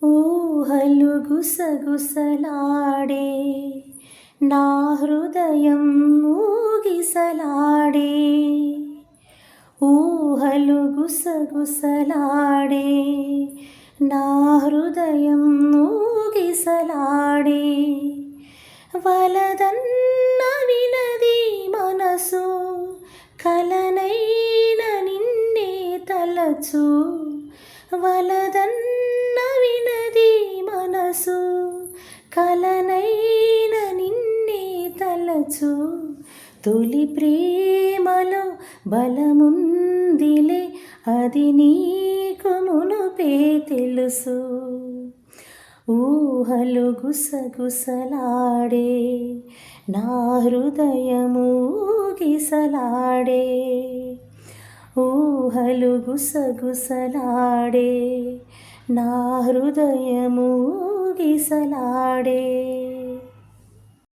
ఊహలు గుసగుసలాడే నా హృదయం ఊగిసలాడే. ఊహలు గుసగుసలాడే నా హృదయం ఊగిసలాడే. వలదన్న వినది మనసు కలనైన నిన్నే తలచు. వలదన్న వినది మనసు కలనైన నిన్నే తలచు. తొలి ప్రేమలో బలముందిలే అది నీకు మునుపే తెలుసు. ఊహలు గుసగుసలాడే నా హృదయము ఊగిసలాడే. ఊహలు గుసగుసలాడే నా హృదయము ఊగిసలాడే.